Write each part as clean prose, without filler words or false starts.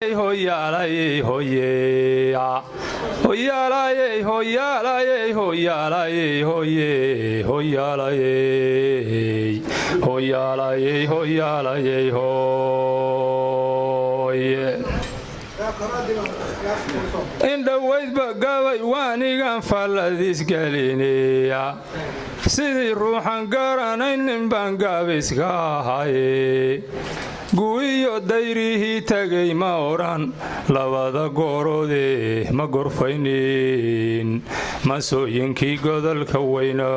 Hoyalaye hoye hoyalaye hoyalaye hoyalaye hoye hoyalaye hoyalaye hoyalaye hoye inda waydba gabay waanigan falladis galineya sidii ruuxan garanaynin baan gabiska ahaye guuyo dayrihii tagay ma oran labada gooroode ma gorfaynin masooyinkii godolka weynaa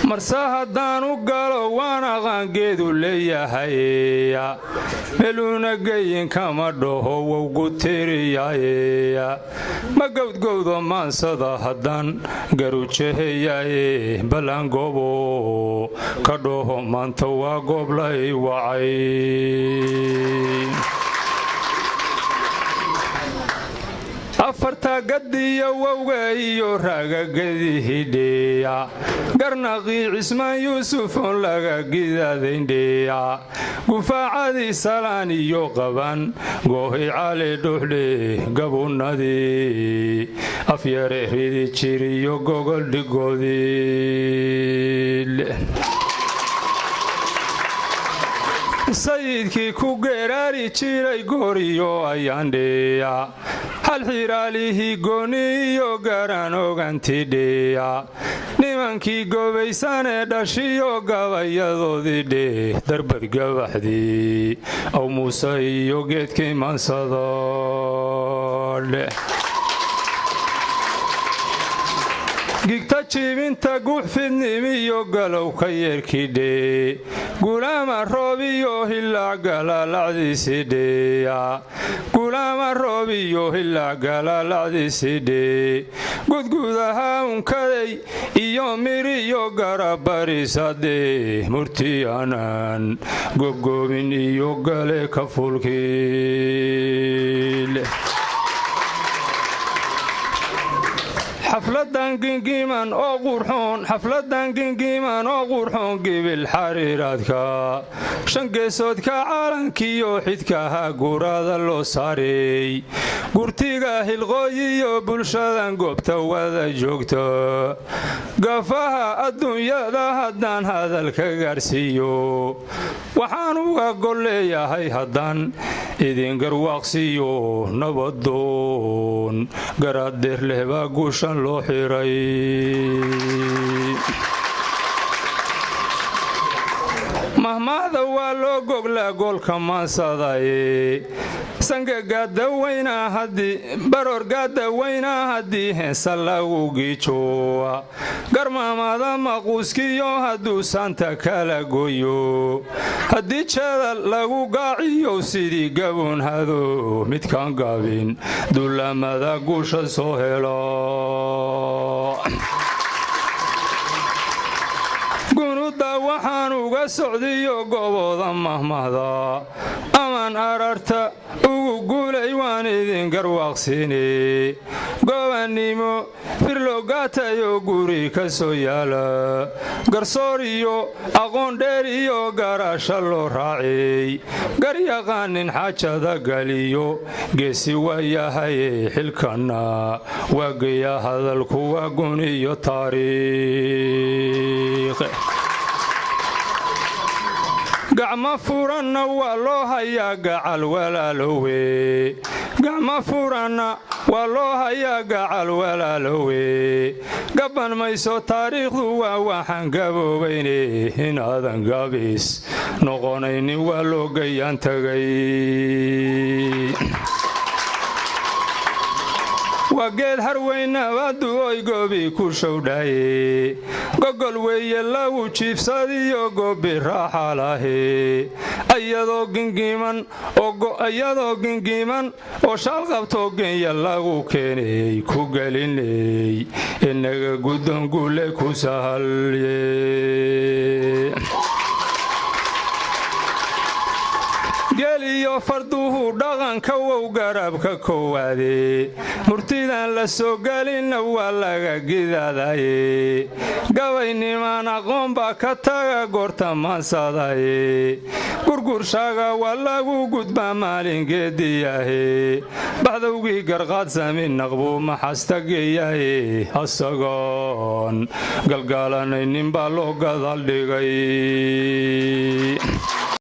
marse haddaan u galo waan aqaangeedu leeyahay meluuna geyinkama dhaho wowgu tiriyaaye ma gowdgowdo maansada haddaan garujahayaye ballaangoobo ka dhaho maanta waa gooblay wacay afarta gadiyo wowga iyo raagagadihidheeya garnaqii cismaan yuusufoon laga gidaadayndheeya gufaacadii salaan iyo qaban goohay cali dhuxdhe gabunnadii afyare ridi jiriyo gogol dhigoodii sayidkii ku geeraari jiray gooriyo ayaandheeya hal xiraalihii gooni iyo garan ogantidheeya nimankii gobaysanee dhashiyo gabayadoodii dheh darbad gabaxdii aw muuse iyo geedkii mansadodhe gigta jiibinta guux fidnimiyo galow ka yeerkidhe gulaama roobiyo hilaac galaalacdiisidheeya gulaama roobiyo hilaac galaalacdiisidhe gudgudaha unkaday iyo miriyo garabarisadee murtiyanan gobgoobin iyo gale ka fulkiile xafladan gingiman oo qurxoon gibil xariiraadka shan geesoodka calankiyo xidkaha guraada loo saareey gurtiga hilqooyiyo bulshadan goobta wada joogta gafaha adduunyada haddaan hadalka gaarsiiyo waxaan uga gol leeyahay haddaan idin garwaaqsiiyo nabadoon garaaddeer leh baa guushan loo xiray mahmaada waa loo goglaa goolka maansadaye barorgaadaweynaa haddii heensa lagu giijoowa garmaamada maquuskiyo hadduu saanta kala goyo haddii jeeda lagu gaaciyo sidii gaboon hado midkaan gaabin dulamada guusha soo helo gunuda waxaan uga socdiyo gobooda mahmahda amaan ararta ugu guulay waan idin garwaaqsiine gobannimo firloogaatayo guri ka soo yaala garsoor iyo aqoon dheer iyo garaasha loo raacay garyaqaanin xaajada galiyo geesi waayahaye xilkanna waageya hadalku waa gun iyo taariikh gacma furanna waa loo hayaa gacal walaalowe gacma furanna waa loo hayaa gacal walaalowe gaban mayso taariikhdu waa waxaan gaboobayne inaadan gaabis noqonaynin waa loo gayaan tagay waa geed harweynabadu oy goobi ku showdhaye gogol weeye lagu jiifsadiyo goobi raaxa lahe ayadoo gingiman oo shaalqabtoo genya lagu keenay ku gelinay inaga guddoon guule ku sahalye geliyo farduhu dhaqanka wow garabka koowaade murtidan la soo galinna waa laga gidaadaye gabaynimaan aqoon baa ka taga goorta maansadaye gurgurshaga waa lagu gudbaa maalingeediyahe baxdowgii garqaadsamin naqbuu maxasta geeyahe asagoon galgaalanaynin baa loo gadal dhigay